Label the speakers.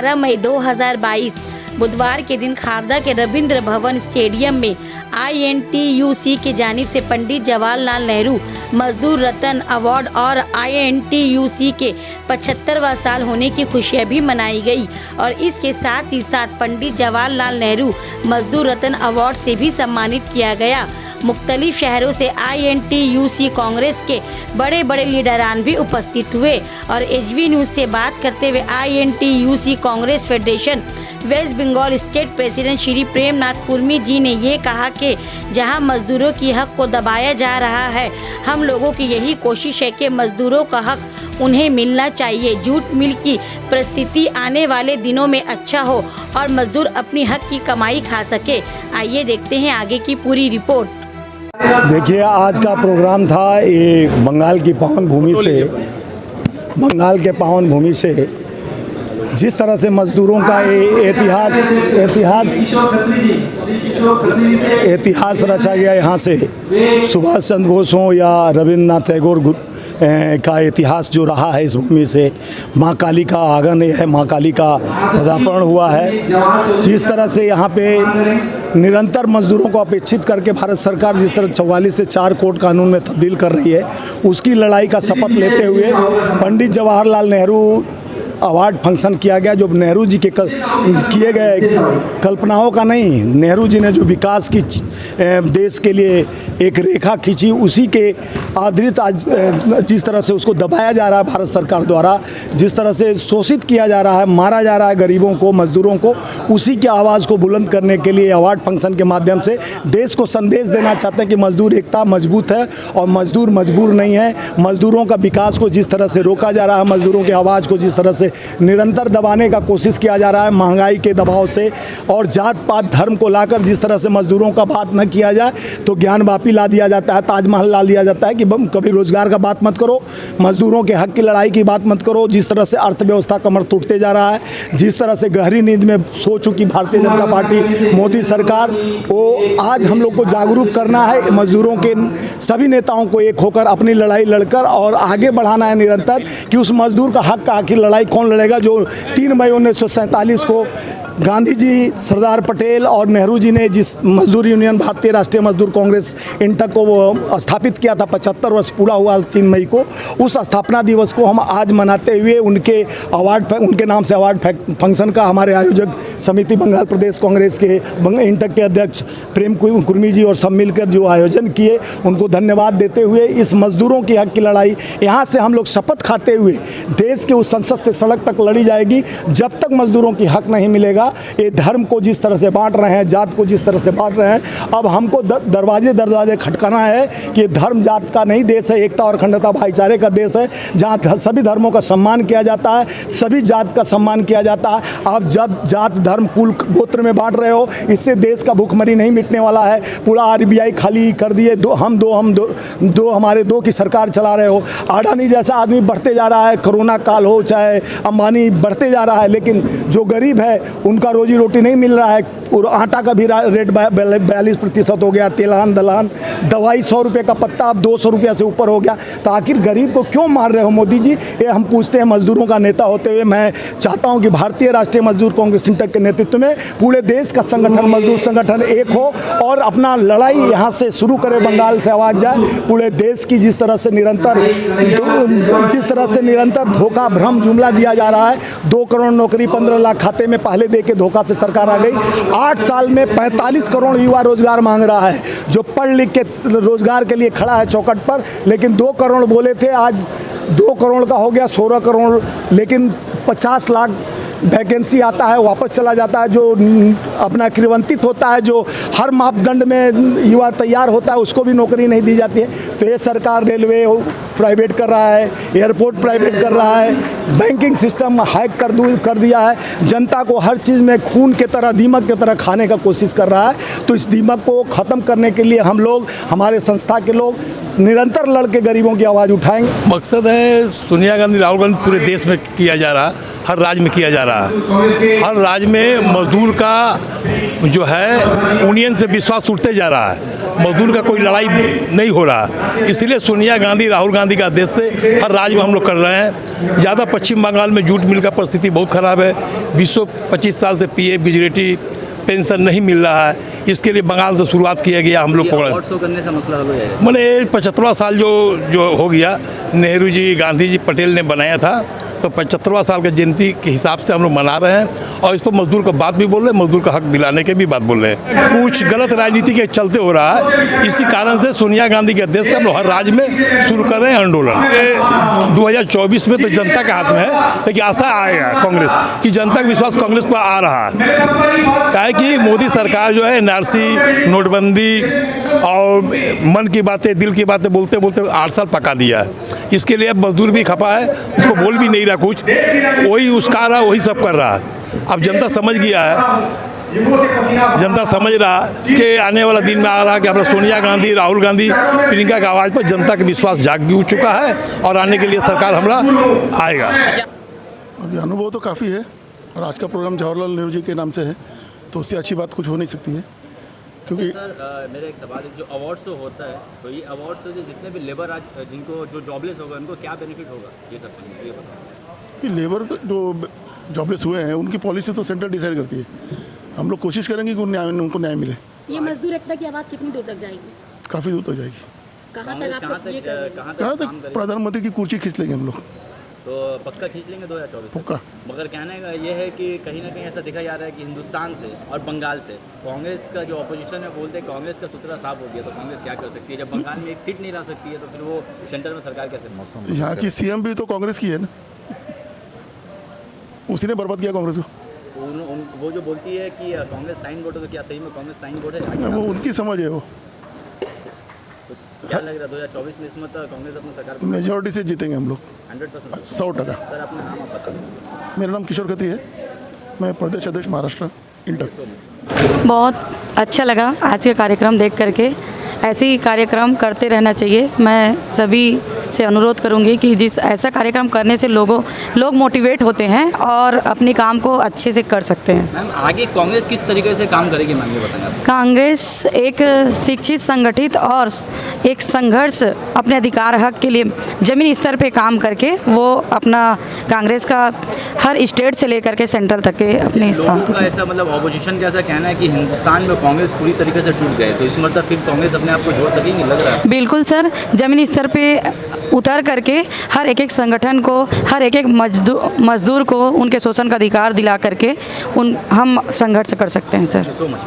Speaker 1: 18 मई 2022 बुधवार के दिन खारदा के रविंद्र भवन स्टेडियम में INTUC की जानिब से पंडित जवाहरलाल नेहरू मजदूर रत्न अवार्ड और INTUC के 75वां साल होने की खुशियां भी मनाई गई और इसके साथ ही साथ पंडित जवाहरलाल नेहरू मजदूर रत्न अवार्ड से भी सम्मानित किया गया। मुख्तलिफ शहरों से INTUC कांग्रेस के बड़े बड़े लीडरान भी उपस्थित हुए और HV न्यूज़ से बात करते हुए INTUC Congress federation West Bengal state president Shri Premnath Kurmi ji ने ये कहा कि जहां मजदूरों की हक को दबाया जा रहा है, हम लोगों की यही कोशिश है कि मजदूरों का हक उन्हें मिलना चाहिए। जूट मिल की परिस्थिति आने वाले दिनों में अच्छा हो और मजदूर अपनी हक की कमाई खा सके। आइए देखते हैं आगे की पूरी रिपोर्ट।
Speaker 2: देखिए, आज का प्रोग्राम था ये बंगाल की पावन भूमि से जिस तरह से मजदूरों का इतिहास रचा गया। यहाँ से सुभाष चंद्र बोस हों या रविंद्रनाथ टैगोर का इतिहास जो रहा है, इस भूमि से माँ काली का आगमन है, माँ काली का पदार्पण हुआ है। जिस तरह से यहाँ पे निरंतर मजदूरों को अपेक्षित करके भारत सरकार जिस तरह 44 से 4 कोड कानून में तब्दील कर रही है, उसकी लड़ाई का शपथ लेते हुए पंडित जवाहरलाल नेहरू अवार्ड फंक्शन किया गया, जो नेहरू जी के किए गए कल्पनाओं का नहीं, नेहरू जी ने जो विकास की देश के लिए एक रेखा खींची, उसी के आधारित आज जिस तरह से उसको दबाया जा रहा है भारत सरकार द्वारा, जिस तरह से शोषित किया जा रहा है, मारा जा रहा है गरीबों को, मजदूरों को, उसी की आवाज़ को बुलंद करने के लिए अवार्ड फंक्शन के माध्यम से देश को संदेश देना चाहते हैं कि मजदूर एकता मजबूत है और मजदूर मजबूर नहीं है। मजदूरों का विकास को जिस तरह से रोका जा रहा है, मजदूरों की आवाज़ को जिस तरह से निरंतर दबाने का कोशिश किया जा रहा है महंगाई के दबाव से, और जात पात धर्म को लाकर जिस तरह से मजदूरों का बात न किया जाए तो ज्ञान वापी ला दिया जाता है, ताजमहल ला दिया जाता है कि कभी रोजगार का बात मत करो, मजदूरों के हक की लड़ाई की बात मत करो। जिस तरह से अर्थव्यवस्था कमर टूटते जा रहा है, जिस तरह से गहरी नींद में सो चुकी भारतीय जनता पार्टी मोदी सरकार, वो आज हम लोग को जागरूक करना है, मजदूरों के सभी नेताओं को एक होकर अपनी लड़ाई लड़कर और आगे बढ़ाना है निरंतर कि उस मजदूर का हक का आखिर लड़ाई कौन लड़ेगा। जो 3 मई 1947 को गांधी जी, सरदार पटेल और नेहरू जी ने जिस मजदूर यूनियन भारतीय राष्ट्रीय मजदूर कांग्रेस इंटक को वो स्थापित किया था, 75 वर्ष पूरा हुआ 3 मई को, उस स्थापना दिवस को हम आज मनाते हुए उनके नाम से अवार्ड फंक्शन का हमारे आयोजक समिति बंगाल प्रदेश कांग्रेस के इंटक के अध्यक्ष प्रेम कुर्मी जी और सब मिलकर जो आयोजन किए, उनको धन्यवाद देते हुए इस मजदूरों की हक की लड़ाई यहाँ से हम लोग शपथ खाते हुए देश के उस संसद से सड़क तक लड़ी जाएगी। जब तक मजदूरों की हक नहीं मिलेगा, ये धर्म को जिस तरह से बांट रहे हैं, जात को जिस तरह से बांट रहे हैं, अब हमको दरवाजे खटकाना है कि धर्म जात का नहीं देश है, एकता और अखंडता भाईचारे का देश है, जहाँ सभी धर्मों का सम्मान किया जाता है, सभी जात का सम्मान किया जाता है। आप जात धर्म कुल गोत्र में बांट रहे हो, इससे देश का भूखमरी नहीं मिटने वाला है। पूरा RBI खाली कर दिए, हमारे दो की सरकार चला रहे हो। अडानी जैसा आदमी बढ़ते जा रहा है, कोरोना काल हो चाहे अंबानी बढ़ते जा रहा है, लेकिन जो गरीब है उनका रोजी रोटी नहीं मिल रहा है। और आटा का भी रेट 42% हो गया, तेलहन दलहन दवाई 100 रुपये का पत्ता अब 200 रुपये से ऊपर हो गया। तो आखिर गरीब को क्यों मार रहे हो मोदी जी, ये हम पूछते हैं। मजदूरों का नेता होते हुए मैं चाहता हूं कि भारतीय राष्ट्रीय मजदूर कांग्रेस इंटक के नेतृत्व में पूरे देश का संगठन, मजदूर संगठन एक हो और अपना लड़ाई यहाँ से शुरू करे, बंगाल से आवाज़ जाए पूरे देश की। जिस तरह से निरंतर धोखा भ्रम जुमला दिया जा रहा है, 2 करोड़ नौकरी 15 लाख खाते में पहले दे के धोखा से सरकार आ गई। 8 साल में 45 करोड़ युवा रोजगार मांग रहा है, जो पढ़ लिख के रोजगार के लिए खड़ा है चौखट पर, लेकिन 2 करोड़ बोले थे, आज 2 करोड़ का हो गया 16 करोड़, लेकिन 50 लाख वैकेंसी आता है वापस चला जाता है। जो अपना क्रियवंतित होता है, जो हर मापदंड में युवा तैयार होता है, उसको भी नौकरी नहीं दी जाती है। तो ये सरकार रेलवे प्राइवेट कर रहा है, एयरपोर्ट प्राइवेट कर रहा है, बैंकिंग सिस्टम हैक कर दिया है, जनता को हर चीज़ में खून के तरह, दीमक की तरह खाने का कोशिश कर रहा है। तो इस दीमक को ख़त्म करने के लिए हम लोग, हमारे संस्था के लोग निरंतर लड़ के गरीबों की आवाज़ उठाएंगे।
Speaker 3: मकसद है सोनिया गांधी, राहुल गांधी पूरे देश में किया जा रहा है, हर राज्य में किया जा रहा है। हर राज्य में मजदूर का जो है यूनियन से विश्वास उठते जा रहा है। मजदूर का कोई लड़ाई नहीं हो रहा। इसलिए सोनिया गांधी राहुल गांधी का आदेश से हर राज्य में हम लोग कर रहे हैं। ज़्यादा पश्चिम बंगाल में जूट मिल का परिस्थिति बहुत ख़राब है। 20-25 साल से पीएफ ग्रेच्युटी पेंशन नहीं मिल रहा है। इसके लिए बंगाल से शुरुआत किया गया। हम लोग
Speaker 4: को करने से मसला हल हो जाएगा।
Speaker 3: मैंने 75वां साल जो हो गया, नेहरू जी, गांधी जी, पटेल ने बनाया था, तो 75वां साल के जयंती के हिसाब से हम लोग मना रहे हैं और इस पर मजदूर का बात भी बोल रहे हैं, मजदूर का हक दिलाने के भी बात बोल रहे हैं। कुछ गलत राजनीति के चलते हो रहा है। इसी कारण से सोनिया गांधी के आदेश से हम लोग हर राज्य में शुरू कर रहे हैं आंदोलन। 2024 में तो जनता के हाथ में है, लेकिन आशा आएगा कांग्रेस कि जनता का विश्वास कांग्रेस पर आ रहा है। क्या है कि मोदी सरकार जो है एनआरसी, नोटबंदी और मन की बातें, दिल की बातें बोलते बोलते 8 साल पका दिया है। इसके लिए अब मजदूर भी खपा है, इसको बोल भी नहीं रहा कुछ, वही उसका रहा, वही सब कर रहा है। अब जनता समझ गया है, जनता समझ रहा है कि आने वाला दिन में आ रहा है कि हमारा सोनिया गांधी, राहुल गांधी, प्रियंका की आवाज़ पर जनता का विश्वास जाग चुका है और आने के लिए सरकार हमारा आएगा।
Speaker 5: अभी अनुभव तो काफ़ी है और आज का प्रोग्राम जवाहरलाल नेहरू जी के नाम से है, तो उससे अच्छी बात कुछ हो नहीं सकती है। क्योंकि
Speaker 4: सर मेरा एक सवाल है, जो अवार्ड शो होता है, तो ये अवार्ड शो से जितने भी लेबर आज जिनको जो जॉबलेस होगा उनको क्या बेनिफिट होगा, ये सब ये बताओ।
Speaker 5: कि लेबर जो जॉबलेस हुए हैं उनकी पॉलिसी तो सेंटर डिसाइड करती है। हम लोग कोशिश करेंगे कि उनको न्याय मिले।
Speaker 1: ये मजदूर एकता की आवाज़ कितनी दूर तक जाएगी?
Speaker 5: काफ़ी दूर तक जाएगी। कहाँ तक प्रधानमंत्री की कुर्सी खींच लेंगे हम लोग,
Speaker 4: तो पक्का खींच लेंगे 2024
Speaker 5: पक्का।
Speaker 4: मगर कहने का ये है कि कहीं ना कहीं ऐसा देखा जा रहा है कि हिंदुस्तान से और बंगाल से कांग्रेस का जो अपोजिशन है बोलते हैं कांग्रेस का सुतरा साफ हो गया, तो कांग्रेस क्या कर सकती है? जब बंगाल में एक सीट नहीं ला सकती है तो फिर वो सेंटर में सरकार कैसे?
Speaker 5: यहाँ की सीएम भी तो कांग्रेस की है ना, उसी ने बर्बाद किया कांग्रेस को।
Speaker 4: वो जो बोलती है कि कांग्रेस साइन वोट है, तो क्या सही में कांग्रेस साइन वोट है?
Speaker 5: वो उनकी समझ है। वो
Speaker 4: क्या लग रहा है 2024 में इसमें कांग्रेस अपनी सरकार
Speaker 5: मेजोरिटी से जीतेंगे हम लोग
Speaker 4: 100%?
Speaker 5: 100%।
Speaker 4: सर अपना नाम आप बता दें।
Speaker 5: मेरा नाम किशोर खत्री है, मैं प्रदेश अध्यक्ष महाराष्ट्र इंटक।
Speaker 6: बहुत अच्छा लगा आज के कार्यक्रम देख करके। ऐसे ही कार्यक्रम करते रहना चाहिए। मैं सभी से अनुरोध करूंगी कि जिस ऐसा कार्यक्रम करने से लोग मोटिवेट होते हैं और अपने काम को अच्छे से कर सकते हैं।
Speaker 4: मैम आगे कांग्रेस किस तरीके से काम करेगी मैम, ये बताएं आप।
Speaker 6: कांग्रेस एक शिक्षित, संगठित और एक संघर्ष अपने अधिकार हक के लिए ज़मीनी स्तर पे काम करके वो अपना कांग्रेस का हर स्टेट से लेकर के सेंट्रल तक के अपने स्थान
Speaker 4: लोगों का ऐसा मतलब ऑपोजिशन का ऐसा कहना है कि हिंदुस्तान में कांग्रेस पूरी तरीके से टूट गए, तो इस मतलब फिर कांग्रेस अपने आप को जोड़ सकेंगी, लग रहा है?
Speaker 6: बिल्कुल सर, ज़मीनी स्तर पे उतर करके हर एक संगठन को, हर एक मजदूर को उनके शोषण का अधिकार दिला करके हम संघर्ष कर सकते हैं सर।
Speaker 4: So much.